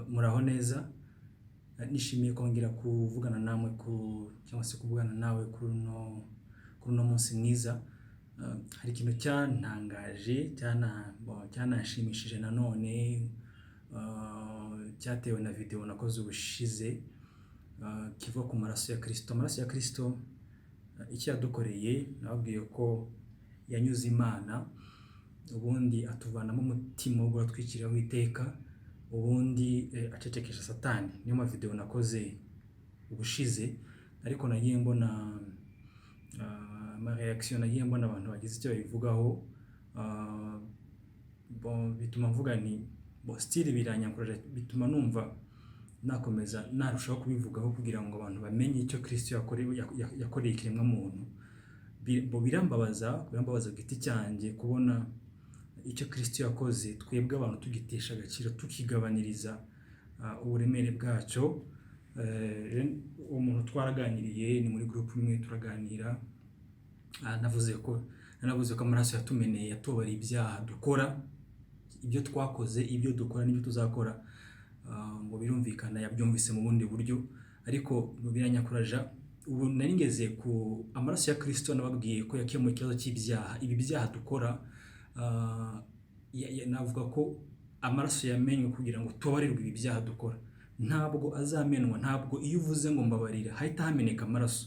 muraho neza. Nishimiye kongera kuvugana namwe cyangwa se kuvugana nawe kuri uno munsi mwiza. Hari ikintu cyantangaje cyanashimishije nanone, cyatewe na video nakoze ubushize, kiva ku maraso ya Kristo. Amaraso ya Kristo icyo yadukoreye, nababwiye ko yanyuze Imana, ubundi atuvanamo umutima wo gutwikira w'iteka, ubundi acecekesha Satani. Niyo ma video nakoze ubushize, ariko nagiye mbona ma reaction, nagiye mbona abantu bagize icyo bivugaho, bituma mvuga ni style biranyakoraje, bituma numva nakomeza narushaho kubivugaho kugira ngo abantu bamenye icyo Kristo yakoreye ikiremwa muntu. Birambabaza giti cyanjye kubona icyo Kristo yakoze twebwe abantu tugitesha agaciro, tukigabaniriza uburemere bwacyo. Umuntu twaraganiriye ni muri group imwe turaganira, navuze ko amaraso yatumeneye, yatubara ibyaha dukora, ibyo twakoze, ibyo dukora n'ibyo tuzakora. Ngo birumvikana yabyumvise mu bundi buryo, ariko biranyakuraja. Ubu nari ngeze ku amaraso ya Kristo, nababwiye ko yakemuye ikibazo cy'ibyaha. Ibi byaha dukora, navuga ko amaraso yamenywe kugira ngo tubabarirwe ibi byaha dukora. Ntabwo azamenwa, ntabwo iyo uvuze ngo mbabarira hahita hameneka amaraso.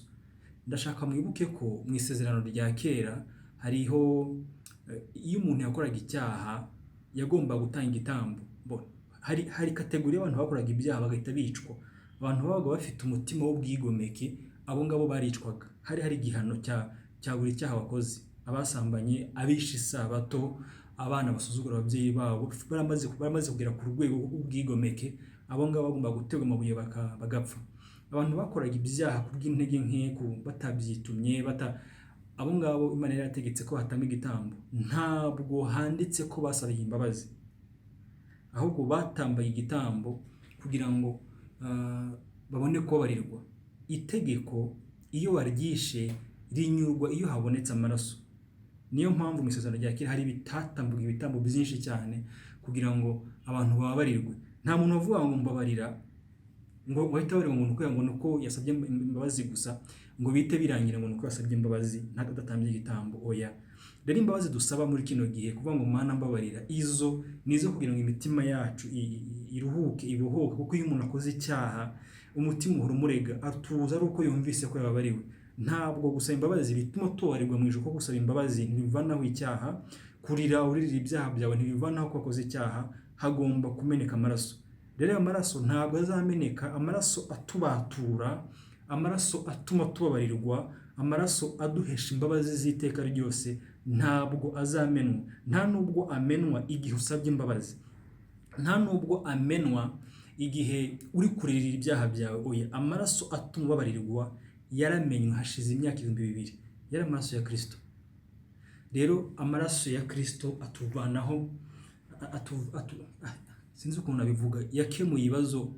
Ndashaka mwibuke ko mu isezerano rya kera hariho, iyo umuntu yakoraga icyaha yagomba gutanga igitambo. Hari kategori y'abantu bakoraga ibyaha bagahita bicwa. Abantu babaga bafite umutima w'ubwigomeke, abo ngabo baricwaga. Hari igihano cya buri cyaha wakoze. Abasambanye, abishe isabato, abana basuzugura ababyeyi babo, baramaze kugera ku rwego rw'ubwigomeke, abo ngabo bagomba gutegwa amabuye bagapfa. Abantu bakoraga ibyaha kubw'intege nke, batabyitumye, abo ngabo Imana yarategetse ko hatamba igitambo. Ntabwo handitse ko basabiye imbabazi, ahubwo batambaye igitambo kugira ngo babone kubabarirwa. Itegeko iyo waryishe rinyurwa iyo habonetse amaraso. Niyo mpamvu mu isezerano rya kera hari bitatambuga ibitambo byinshi cyane kugira ngo abantu bababarirwe. Nta muntu wavuga ngo mbabarira, ngo wahita babarirwa umuntu kugira ngo nuko yasabye imbabazi gusa, ngo bite birangira ngo nuko yasabye imbabazi ntadatambye igitambo. Oya, rero imbabazi dusaba muri kino gihe kuvuga ngo Mana mbabarira, izo nizo kugira ngo imitima yacu iruhuke, ibohoke. Kuko iyo umuntu akoze icyaha, umutima uhora umurega, atuza ari uko yumvise ko yababariwe. Ntabwo gusaba imbabazi bituma tubabarirwa mu ijuru, ko gusaba imbabazi ntibivanaho icyaha. Kurira uririra ibyaha byawe ntibivanaho ko wakoze icyaha. Hagomba kumeneka amaraso. Rero amaraso ntabwo azameneka, amaraso atubatura, amaraso atuma tubabarirwa, amaraso aduhesha imbabazi z'iteka ryose, ntabwo azamenwa. Nta nubwo amenwa igihe usabye imbabazi, nta nubwo amenwa igihe uri kuririra ibyaha byawe. Oya, amaraso atuma ubabarirwa yaramenywe hashize imyaka 2000, yari amaraso ya Kristo. Rero amaraso ya Kristo atuvanaho, sinzi ukuntu abivuga, yakemuye ibibazo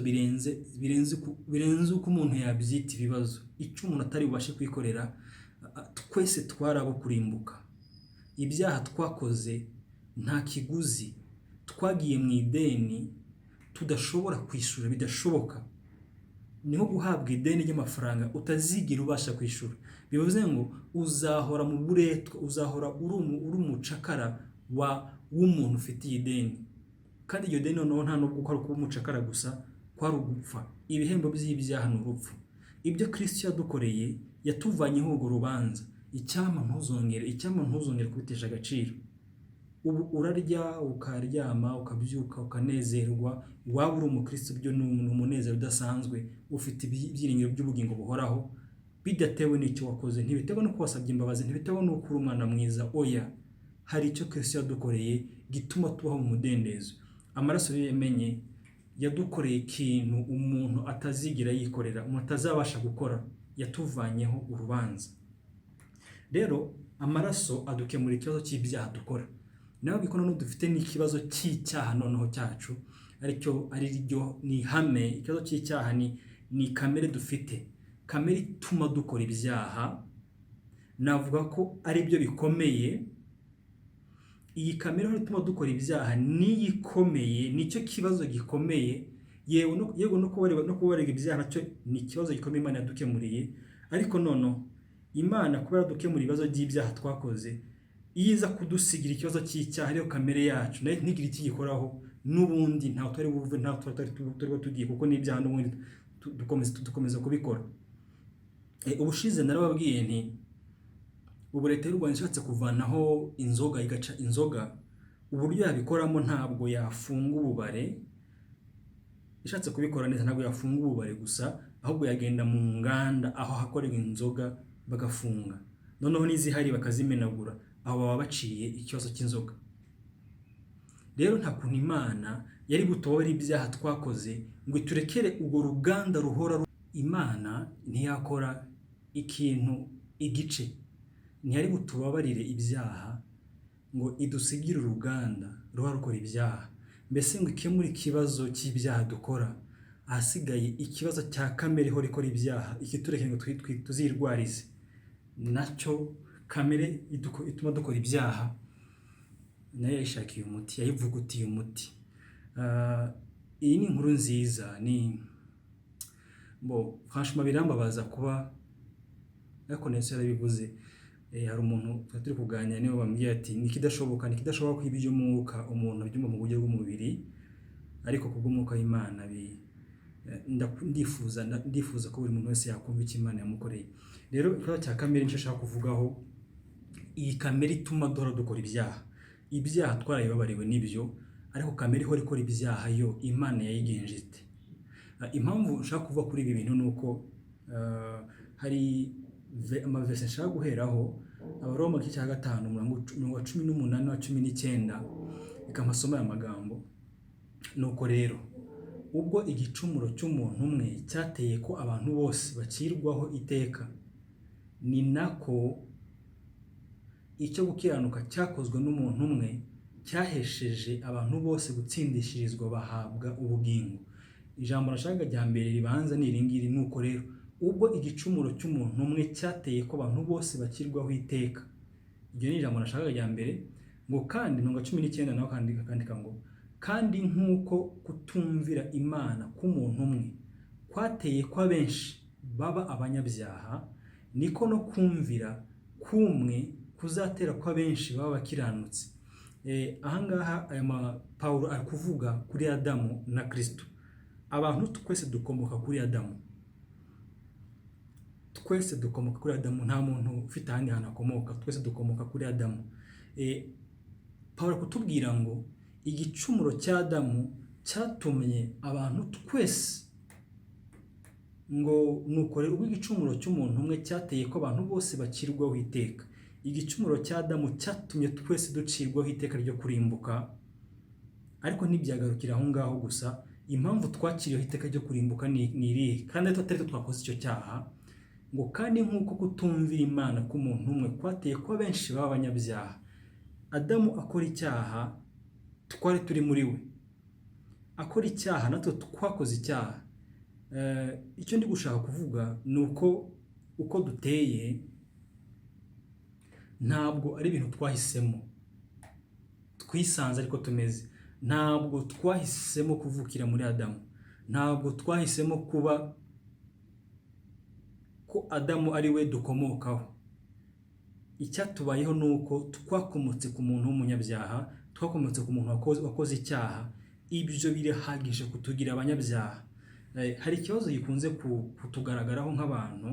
birenze uko umuntu yabyita ibibazo. Icyo umuntu atari bubashe kwikorera, twese twarabo kurimbuka. Ibyaha twakoze nta kiguzi, twagiye mu ideni tudashobora kwishura, bidashoboka. Niho guhabwa ideni ry'amafaranga utazigira ubasha kwishura. Bivuze ngo uzahora mu buretwa, uzahora uri umucakara w'umuntu ufitiye ideni. Kandi iyo deni noneho nta nubwo ko ari kuba umucakara gusa, kwari ugupfa. Ibihembo by'ibyaha ni urupfu. Ibyo Kristo yadukoreye, yatuvanyeho urwo rubanza. Icyama ntuzongere kubitesha agaciro. Ubu urarya, ukaryama, ukabyuka, ukanezerwa. Waba uri umukristo, byo ni umunezero udasanzwe. Ufite ibyiringiro by'ubugingo buhoraho, bidatewe n'icyo wakoze, ntibitewe no wasabye imbabazi, ntibitewe no uri umwana mwiza. Oya, hari icyo Kristo yadukoreye gituma tubaho mu mudendezo. Amaraso yamenye yadukoreye ikintu umuntu atazigira yikorera, umuntu atazabasha gukora. Yatuvanyeho urubanza. Rero amaraso adukemura ikibazo cy'ibyaha dukora. Naho bikono no dufite n'ikibazo cy'icyaha noneho cyacu, ari ryo ni hame. Ikibazo cy'icyaha ni kamere dufite, kamere ituma dukora ibyaha. Navuga ko ari byo bikomeye, iyi kamere aho ituma dukora ibyaha niyo ikomeye, nicyo kibazo gikomeye. Yego no kubarega ibyaha nacyo ni ikibazo gikomeye Imana yadukemuriye, ariko noneho Imana kubera dukemura ibibazo by'ibyaha twakoze, iyo iza kudusigira ikibazo cy'icyaha ariyo kamere yacu nayo ntigire icyo igikoraho, n'ubundi ntawe twari buve, ntawe twari tugiye, kuko n'ibyaha n'ubundi dukomeza kubikora. Ubushize narababwiye nti ubu leta y'u Rwanda ishatse kuvanaho inzoga, igaca inzoga, uburyo yabikoramo ntabwo yafunga ububare. Ishatse kubikora neza ntabwo yafunga ububare gusa, ahubwo yagenda mu nganda aho hakorerwa inzoga bagafunga, noneho n'izihari bakazimenagura, aho baba baciye ikibazo cy'inzoga. Rero nta kuntu Imana yari butobore ibyaha twakoze ngo iturekere urwo ruganda ruhora. Imana ntiyakora ikintu igice, ntiyari butubabarire ibyaha ngo idusigire uruganda ruhora rukora ibyaha, mbese ngo ikemure ikibazo cy'ibyaha dukora, ahasigaye ikibazo cya kamere ihora ikora ibyaha ikitureke ngo tuzirwarize. Nacyo kamere ituma dukora ibyaha nayo yayishakiye umuti, yayivugutiye umuti. Iyi ni inkuru nziza, franchement birambabaza kuba, ariko Yesu yarabivuze. Hari umuntu turi kuganira niwe bambwiye ati nikidashoboka ko iby'umwuka umuntu abyumva mu buryo bw'umubiri, ariko kubw'umwuka w'Imana ndifuza ko buri muntu wese yakumva icyo Imana yamukoreye. Rero ikibazo cya kamere nicyo nshaka kuvugaho. Iyi kamere ituma duhora dukora ibyaha twarayibabariwe n'ibyo, ariko kamere ihora ikora ibyaha yo Imana yayigenje ite? Impamvu nshaka kuvuga kuri ibi bintu nuko hari amavesi nshaka guheraho. Abaroma igice cya 5 umurongo wa 18 na 19, reka mpasome aya magambo. Nuko rero ubwo igicumuro cy'umuntu umwe cyateye ko abantu bose bacirwaho iteka, ni nako icyo gukiranuka cyakozwe n'umuntu umwe cyahesheje abantu bose gutsindishirizwa bahabwa ubugingo. Ijambo nashaka rya mbere ribanza ni iringiri, nuko rero ubwo igicumuro cy'umuntu umwe cyateye ko abantu bose bacirwaho iteka. Iryo ni ijambo nashaka rya mbere. Ngo kandi mirongo 19 naho kandika ngo kandi nk'uko kutumvira Imana k'umuntu umwe kwateye ko abenshi baba abanyabyaha, niko no kumvira kumwe kuzatera ko abenshi baba bakiranutse. Ahangaha Paulo ari kuvuga kuri Adamu na Kristo. Abantu twese dukomoka kuri Adamu, nta muntu ufite ahandi hantu akomoka, twese dukomoka kuri Adamu. Paulo kutubwira ngo igicumuro cya Adamu cyatumye abantu twese, ngo nuko rero ubwo igicumuro cy'umuntu umwe cyateye ko abantu bose bacirwaho iteka. Igicumuro cya Adamu cyatumye twese ducirwaho iteka ryo kurimbuka, ariko ntibyagarukira aho ngaho gusa. Impamvu twakiriyeho iteka ryo kurimbuka ni irihe? Kandi tutari twakoze icyo cyaha. Ngo kandi nk'uko kutumvira Imana k'umuntu umwe kwateye ko benshi baba abanyabyaha. Adamu akora icyaha, twari turi muri we. Akora icyaha, natwe twakoze icyaha. Icyo ndi gushaka kuvuga ni uko duteye ntabwo ari ibintu twahisemo, twisanze ariko tumeze. Ntabwo twahisemo kuvukira muri Adamu, ntabwo twahisemo kuba ko Adamu ari we dukomokaho. Icyatubayeho nuko twakomotse ku muntu w'umunyabyaha, twakomotse ku muntu wakoze icyaha. Ibyo birahagije kutugira abanyabyaha. Hari ikibazo gikunze kutugaragaraho nk'abantu,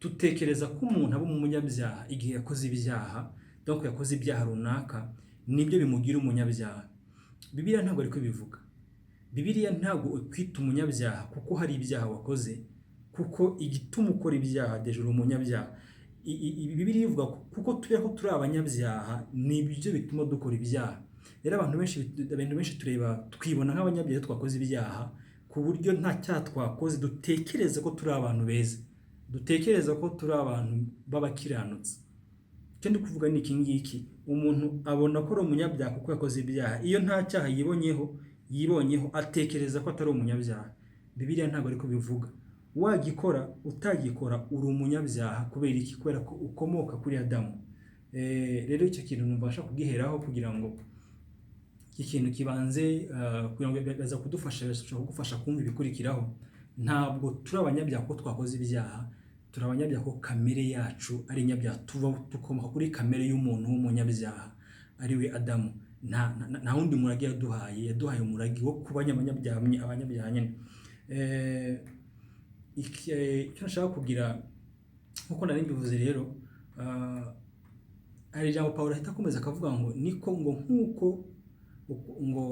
dutekereza ko umuntu aba umunyabyaha igihe yakoze ibyaha, donc yakoze ibyaha runaka nibyo bimugira umunyabyaha. Bibiliya ntabwo ariko bivuga. Bibiliya ntabwo ukwita umunyabyaha kuko hari ibyaha wakoze, kuko igituma ukora ibyaha dejuru umunyabyaha. Bibiliya ivuga kuko turi abanyabyaha nibyo bituma dukora ibyaha. Rero abantu benshi tureba twibona nk'abanyabyaha twakoze ibyaha, ku buryo nta cyaha twakoze dutekereza ko turi abantu beza, dutekereza ko turi abantu b'abakiranutsi. Icyo ndi kuvuga ni iki ngiki, umuntu abona ko ari umunyabyaha kuko yakoze ibyaha. Iyo nta cyaha yibonyeho atekereza ko atari umunyabyaha. Bibiliya ntabwo ariko bivuga. Wagikora utagikora uri umunyabyaha. Kubera iki? Kubera ko ukomoka kuri Adamu. rero icyo kintu nubasha kugiheraho kugira ngo iki kintu kibanze kugira ngo baza kugufasha kumva ibikurikiraho. Ntabwo turi abanyabyaha ko twakoze ibyaha, turi abanyabyaha ko kamere yacu ari inyabyaha, dukomoka kuri kamere y'umuntu w'umunyabyaha ari we Adamu. Nta wundi murage yaduhaye umurage wo kuba abanyabyaha nyine. Icyo nashaka kugira nkuko nari mbivuze rero, hari ijambo Pawulo ahita akomeza akavuga ngo niko ngo nkuko ngo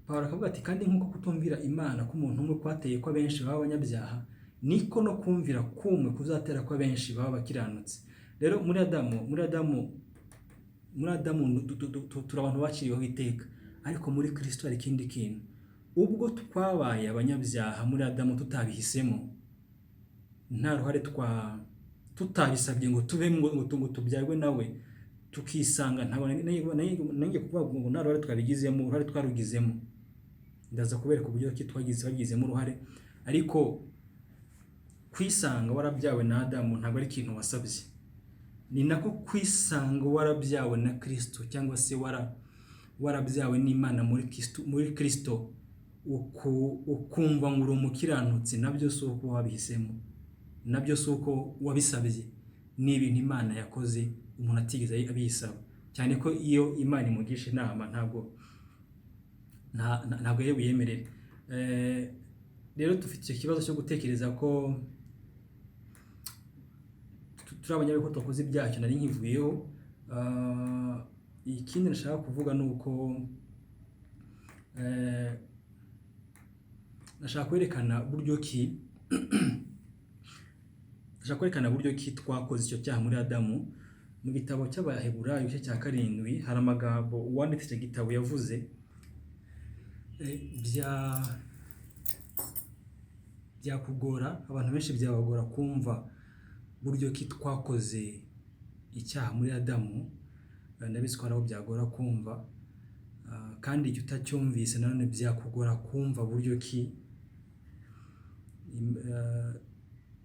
Pawulo akavuga ati kandi nkuko kutumvira Imana k'umuntu umwe kwateye ko abenshi baba abanyabyaha, niko no kumvira kumwe kuzatera ko abenshi baba abakiranutsi. Rero muri Adamu turi abantu baciriweho iteka, ariko muri Kristo hari ikindi kintu. Ubwo twabaye abanyabyaha muri Adamu tutabihisemo, nta ruhare tutabisabye ngo tubemo ngo tubyarwe nawe, tukisanga ntabwo nanjye kuvuga ngo nta ruhare twabigizemo, uruhare twarugizemo. Ndaza kubereka uburyo ki twagizemo uruhare, ariko kwisanga warabyawe na Adamu ntabwo ari ikintu wasabye. Ni nako kwisanga warabyawe na Kristo, cyangwa se warabyawe n'Imana muri Kristo, ukumva ngo uri umukiranutsi, nabyo si uko wabihisemo, nabyo si uko wabisabye. Ni ibintu Imana yakoze umuntu atigeze abisaba, cyane ko iyo Imana imugisha inama ntabwo yari buyemerere. Rero dufite icyo kibazo cyo gutekereza ko turi abanyabyaha ko twakoze ibyaha, cyo nari nkivuyeho. Ikindi nashaka kuvuga ni uko nashaka kwerekana buryo ki twakoze icyo cyaha muri Adamu. Mu gitabo cy'Abaheburayo igice cya 7 hari amagambo uwanditse icyo gitabo yavuze byakugora, abantu benshi byabagora kumva buryo ki twakoze icyaha muri Adamu. Ndabizi ko araho byagora kumva, kandi icyo utacyumvise nanone byakugora kumva buryo ki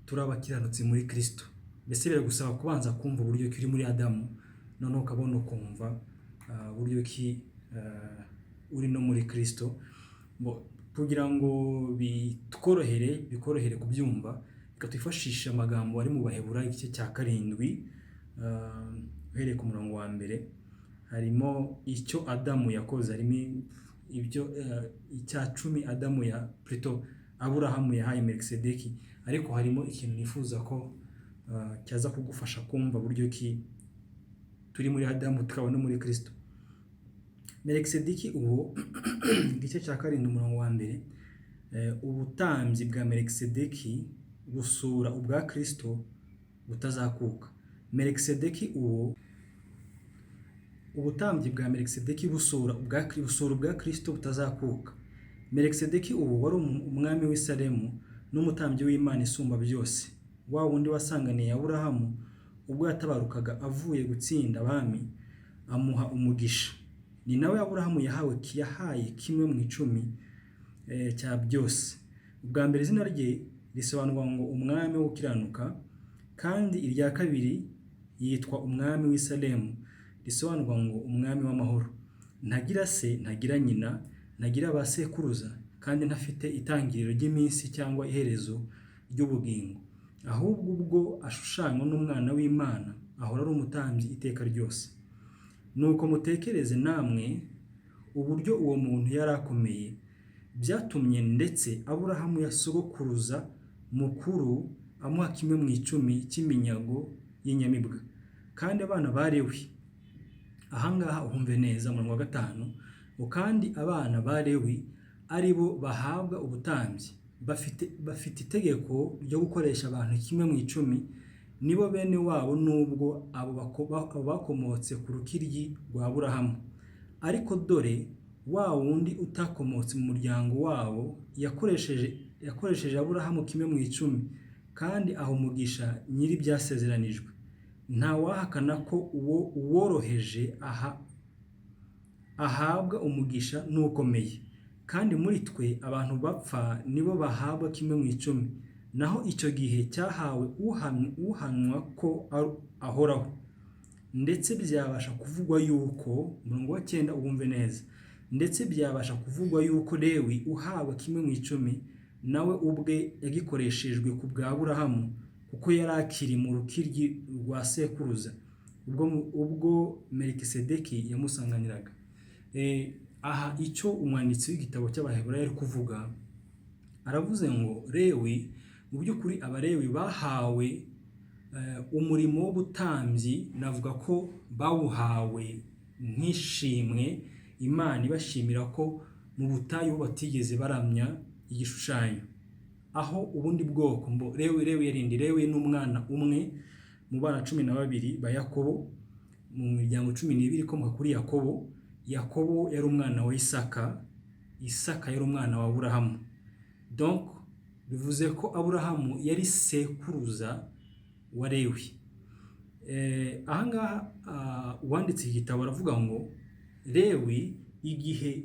turi abakiranutsi muri Kristo. Mbese biragusaba kubanza kumva uburyo ki uri muri Adamu, noneho ukabona ukumva uburyo ki uri no muri Kristo. Kugira ngo bikorohere kubyumva, reka twifashishe amagambo ari mu Baheburayo igice cya 7 uhereye ku murongo wa mbere. Harimo icyo Adamu yakoze, harimo ibyo icya 10 Adamu Aburahamu yahaye Melikisedeki, ariko harimo ikintu nifuza ko cyaza kugufasha kumva buryo ki turi muri Adamu tukaba no muri Kristo. Melikisedeki uwo igice cya 7 umurongo wa mbere, ubutambyi bwa Melikisedeki busura ubwa Kristo butazakuka. Melikisedeki uwo ubutambyi bwa Melikisedeki busura ubwa Kristo butazakuka. Melikisedeki uwo wari umwami w'i Salemu n'umutambyi w'Imana isumba byose, wa wundi wasanganiye Aburahamu ubwo yatabarukaga avuye gutsinda abami, amuha umugisha. Ni nawe Aburahamu yahaye kimwe mu 10 cya byose. Ubwa mbere izina rye risobanurwa ngo umwami wo gukiranuka, kandi irya kabiri yitwa umwami w'i Salemu, risobanurwa ngo umwami w'amahoro. Ntagira se, ntagira nyina, ntagira ba sekuruza, kandi ntafite itangiriro ry'iminsi cyangwa iherezo ry'ubugingo, ahubwo ubwo ashushanywa n'umwana w'Imana ahora ari umutambyi iteka ryose. Nuko mutekereze namwe uburyo uwo muntu yari akomeye, byatumye ndetse Aburahamu yasogokuruza mukuru amuha kimwe mu 10 cy'iminyago y'inyamibwa. Kandi abana ba Lewi, ahangaha uhumve neza mu wa 5, kandi abana ba Lewi ari bo bahabwa ubutambyi, bafite itegeko ryo gukoresha abantu kimwe mu 10, nibo bene wabo nubwo abo bakomotse ku rukiryi rwa Aburahamu. Ariko dore wa wundi utakomotse mu muryango wabo yakoresheje Aburahamu kimwe mu 10, kandi aho umugisha nyiri byasezeranijwe. Nta wahakana ko uworoheje ahabwa umugisha n'ukomeye. Kandi muri twe abantu bapfa nibo bahabwa kimwe mu 10, naho icyo gihe cyahawe uhanwa ko ahoraho, ndetse byabasha kuvugwa yuko, umurongo wa 9 ubumve neza, ndetse byabasha kuvugwa yuko Lewi uhawe 1/10 nawe ubwe yagikoreshejwe ku bwa Aburahamu, kuko yari akiri mu rukiryi rwa sekuruza ubwo Melikisedeki yamusanganiraga. Aha icyo umwanditsi w'igitabo cy'Abaheburayo ari kuvuga, aravuze ngo Lewi, mu by'ukuri Abalewi bahawe umurimo w'ubutambyi, navuga ko bawuhawe nk'ishimwe, Imana ibashimira ko mu butayu batigeze baramya igishushanyo, aho ubundi bwoko Lewi yarindi. Lewi n'umwana umwe mu bana 12 ba Yakobo, mu miryango 12 ikomoka kuri Yakobo. Yakobo yari umwana wa Isaka, Isaka yari umwana wa Aburahamu. Donc bivuze ko Aburahamu yari sekuruza wa Lewi. Ahangaha uwanditse igitabo aravuga ngo Lewi igihe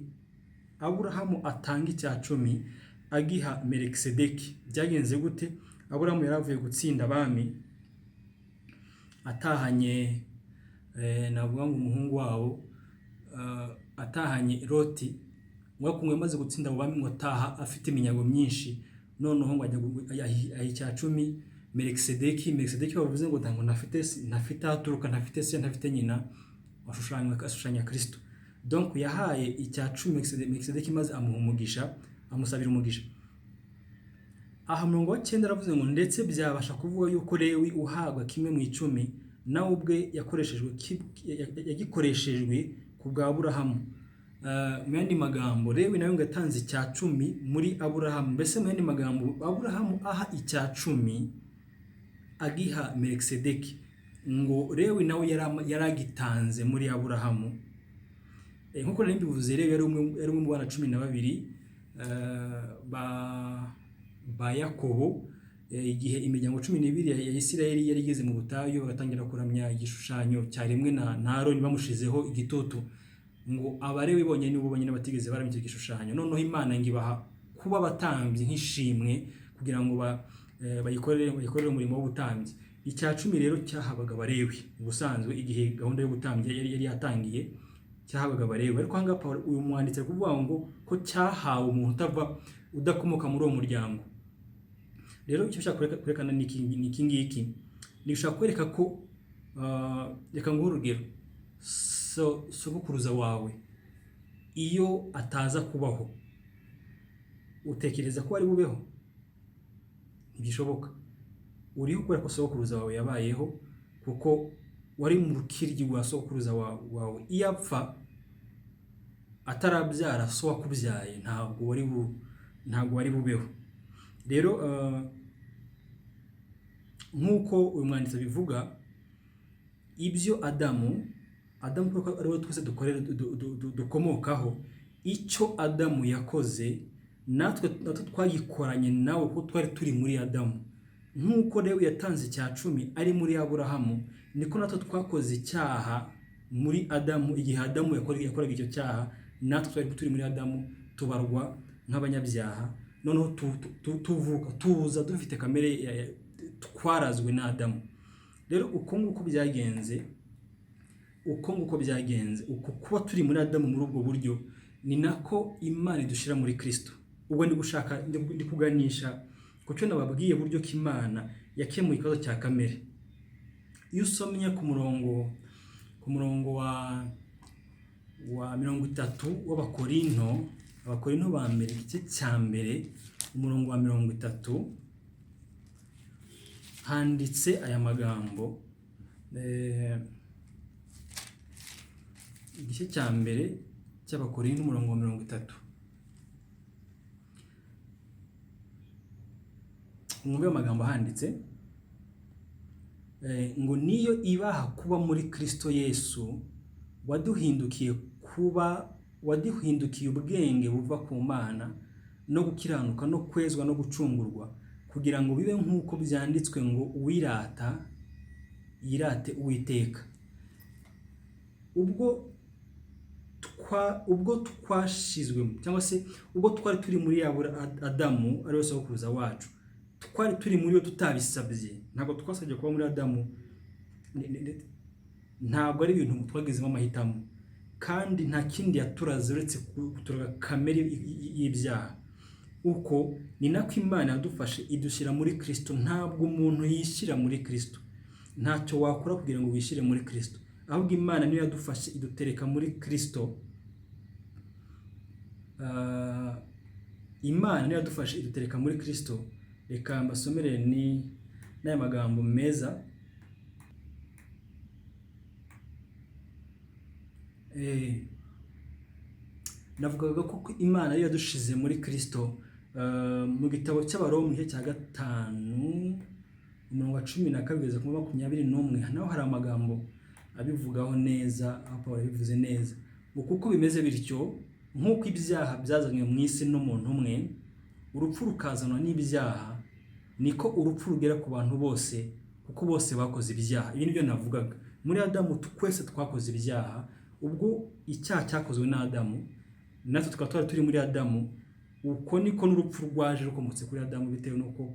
Aburahamu atanga icya 10 agiha Melikisedeki byagenze gute? Aburahamu yaravuye gutsinda abami, atahanye navuga ngo umuhungu wabo, atahanye Loti. Mwakumwe maze gutsinda abo bami, ataha afite iminyago myinshi, noneho ngo ajya icya 10 Melikisedeki bavuze ngo ntango ntafite aturuka, ntafite se, ntafite nyina, ashushanya Kristo. Donc yahaye icya 10 Melikisedeki maze amuha umugisha, amusabira umugisha. Aha umurongo wa 9 aravuze ngo ndetse byabasha kuvuga yuko Lewi uhabwa 1/10 nawe ubwe yagikoreshejwe ku bwa Aburahamu. Mu yandi magambo Lewi nawe ngo yatanze icya 10 muri Aburahamu. Mbese mu yandi magambo Aburahamu aha icya 10 agiha Melikisedeki, ngo Lewi nawe yaragitanze muri Aburahamu. Nkuko nari mbivuze, Lewi yari umwe mu bana 12 ba Yakobo, igihe imiryango 12 ya Isirayeli yari igeze mu butayu, bagatangira kuramya igishushanyo cyaremwe na Aroni bamushizeho igitutu, ngo Abalewi bonyine nibo bonyine batigeze baramya icyo gishushanyo. Noneho Imana ngibaha kuba batambye nk'ishimwe kugira ngo bayikorere umurimo w'ubutambyi. Icya 10 rero cyahabaga Abalewi. Ubusanzwe igihe gahunda y'ubutambyi yari yatangiye, cyahabaga Abalewi. Ariko hanga uyu mwanditsi kuvuga ngo ko cyahawe umuntu udakomoka muri uwo muryango. Rero icyo ushaka kwerekana ni iki ngiki, ni ushaka kwereka ko reka nguhe urugero, sogokuruza wawe iyo ataza kubaho utekereza ko ari bubeho? Ntigishoboka. Uriho kubera ko sogokuruza wawe yabayeho, kuko wari mu rukiryi rwa sogokuruza wawe. Iyo apfa atarabyara so wakubyaye, ntabwo wari bubeho. Rero nk'uko uyu mwanditsi bivuga, ibyo Adamu kuko ariwe twese dukomokaho, icyo Adamu yakoze natwe twagikoranye nawe kuko twari turi muri Adamu. Nk'uko Lewi yatanze icya 10 ari muri Aburahamu, niko natwe twakoze icyaha muri Adamu. Igihe Adamu yakoraga icyo cyaha, natwe twari turi muri Adamu, tubarwa nk'abanyabyaha. Noneho tuza dufite kamere twarazwe na Adamu. Rero uko nguko byagenze, uko kuba turi muri Adamu muri ubwo buryo, ni nako Imana idushira muri Kristo. Ubwo ndi kuganisha ku cyo nababwiye, buryo ko Imana yakemuye ikibazo cya kamere. Iyo usomye ku murongo wa 30 w'Abakorinto ba mbere, igice cya mbere, umurongo wa 30, handitse aya magambo. Igice cya mbere cy'Abakorinto umurongo wa 30, umwe w'amagambo handitse ngo niyo ibaha kuba muri Kristo Yesu, waduhindukiye ubwenge buva ku Mana, no gukiranuka no kwezwa no gucungurwa, kugira ngo bibe nk'uko byanditswe ngo uwirata yirate Uwiteka. Ubwo twashizwe cyangwa se ubwo twari turi muri Adamu ari we sogokuruza wacu, twari turi muri yo tutabisabye, ntabwo twasabye kuba muri Adamu, ntabwo ari ibintu twagizemo amahitamo, kandi nta kindi yaturaze uretse kuturaga kamere y'ibyaha. Uko ni nako Imana yadufashe idushyira muri Kristo. Ntabwo umuntu yishyira muri Kristo, ntacyo wakora kugira ngo wishyire muri Kristo, ahubwo Imana niyo yadufashe idutereka muri Kristo. Imana niyo yadufashe idutereka muri Kristo. Reka mbasomere n'aya magambo meza. Navugaga ko Imana yari yadushize muri Kristo mu gitabo cy'Abaroma igice cya 5 umurongo wa 12 kugeza ku 21, naho hari amagambo abivugaho neza, aho Pawulo yabivuze neza ngo kuko bimeze bityo, nk'uko ibyaha byazanywe mu isi n'umuntu umwe, urupfu rukazanwa n'ibyaha, niko urupfu rugera ku bantu bose, kuko bose bakoze ibyaha. Ibi nibyo navugaga, muri Adamu twese twakoze ibyaha. Ubwo icyaha cyakozwe na Adamu, natwe tukaba twari turi muri Adamu, uko niko n'urupfu rwaje rukomotse kuri Adamu, bitewe nuko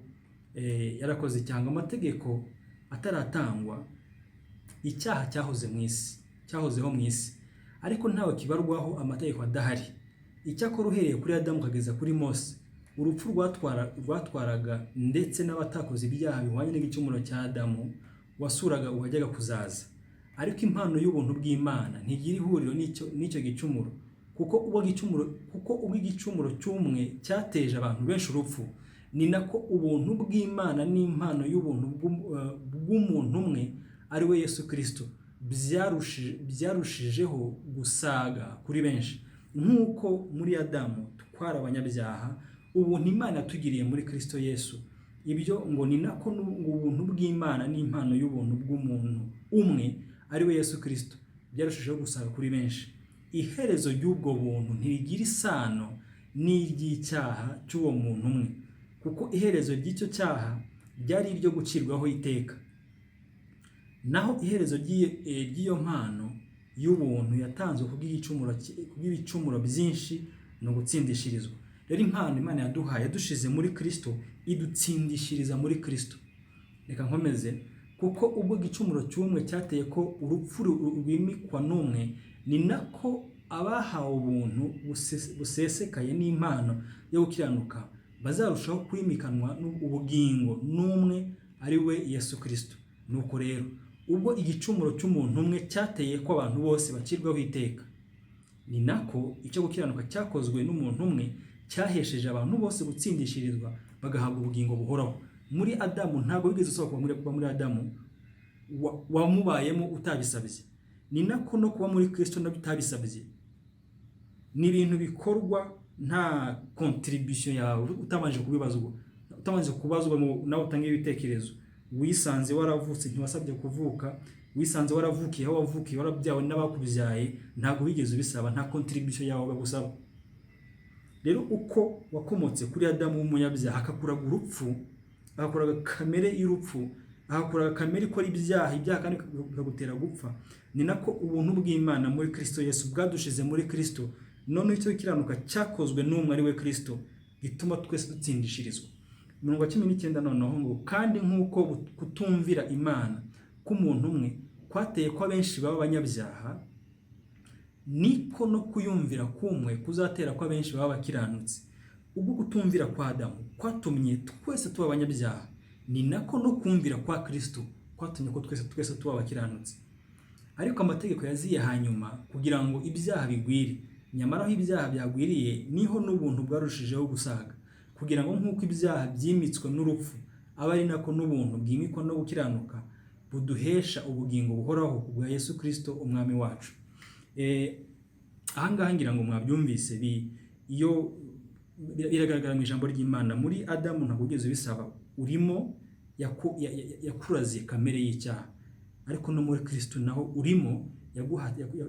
yarakoze icyaha. Amategeko ataratangwa, icyaha cyahozeho mu isi, ariko ntawe kibarwaho amategeko adahari. Icyakora uhereye kuri Adamu ukageza kuri Mose, urupfu rwatwaraga ndetse n'abatakoze ibyaha bihwanye n'igicumuro cya Adamu wasuraga uwajyaga kuzaza. Ariko impano y'ubuntu bw'Imana ntigira ihuriro n'icyo gicumuro, kuko ubwo igicumuro cy'umwe cyateje abantu benshi urupfu, ni nako ubuntu bw'Imana n'impano y'ubuntu bw'umuntu umwe ari we Yesu Kristo byarushijeho gusaga kuri benshi. Nk'uko muri Adamu twari abanyabyaha, ubuntu Imana yatugiriye muri Kristo Yesu, ibyo ngo ni nako ubuntu bw'Imana n'impano y'ubuntu bw'umuntu umwe ari we Yesu Kristo byarushijeho gusaga kuri benshi. Iherezo ry'ubwo buntu ntirigira isano n'iry'icyaha cy'uwo muntu umwe, kuko iherezo ry'icyo cyaha ryari iryo gucirwaho iteka, naho iherezo ry'iyo mpano y'ubuntu yatanzwe kubw'ibicumuro byinshi ni ugutsindishirizwa. Rero impano Imana yaduhaye yadushize muri Kristo, idutsindishiriza muri Kristo. Reka nkomeze, kuko ubwo igicumuro cy'umwe cyateye ko urupfu rwimikwa n'umwe, ni nako abahawe ubuntu busesekaye n'impano yo gukiranuka bazarushaho kwimikanwa ubugingo n'umwe ari we Yesu Kristo. Nuko rero ubwo igicumuro cy'umuntu umwe cyateye ko abantu bose bacirwaho iteka, ni nako icyo gukiranuka cyakozwe n'umuntu umwe cyahesheje abantu bose gutsindishirizwa bagahabwa ubugingo buhoraho. Muri Adamu ntabwo wigeze usohoka kuba muri Adamu wamubayemo utabisabye, ni nako no kuba muri Kristo nabyo utabisabye. Ni ibintu bikorwa nta contribution yawe, utabanje kubazwa nawe utange ibitekerezo. Wisanze waravutse ntiwasabye kuvuka, wisanze waravukiye aho wavukiye, warabyawe n'abakubyaye, ntabwo wigeze ubisaba, nta contribution yawe bagusaba. Rero uko wakomotse kuri Adamu w'umunyabyaha, akakuraga urupfu, akakuraga kamere y'urupfu, akakuraga kamere ikora ibyaha kandi bikagutera gupfa, ni nako ubuntu bw'Imana muri Kristo Yesu bwadushize muri Kristo. None icyo kiranuka cyakozwe n'umwe ari we Kristo gituma twese dutsindishirizwa. Umurongo wa 19 noneho ngo, kandi nk'uko kutumvira Imana k'umuntu umwe kwateye ko abenshi baba abanyabyaha, niko no kuyumvira kumwe kuzatera ko abenshi baba bakiranutse. Ubwo kutumvira kwa Adamu kwatumye twese tuba abanyabyaha, ni nako no kumvira kwa Kristo kwatumye ko twese tuba bakiranutse. Ariko amategeko yaziye hanyuma kugira ngo ibyaha bigwire, nyamara aho ibyaha byagwiriye niho n'ubuntu bwarushijeho gusaga, kugira ngo nk'uko ibyaha byimitswe n'urupfu, aba ari nako n'ubuntu bwimikwa no gukiranuka buduhesha ubugingo buhoraho bwa Yesu Kristo umwami wacu. Ahangaha ngira ngo mwabyumvise, iyo biragaragara mu ijambo ry'Imana. Muri Adamu ntabwo ugeze bisaba, urimo yakuraze kamere y'icyaha, ariko no muri Kristo naho urimo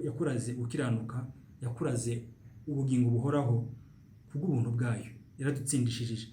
yakuraze gukiranuka, yakuraze ubugingo buhoraho kubw'ubuntu bwayo, yaradutsindishirije.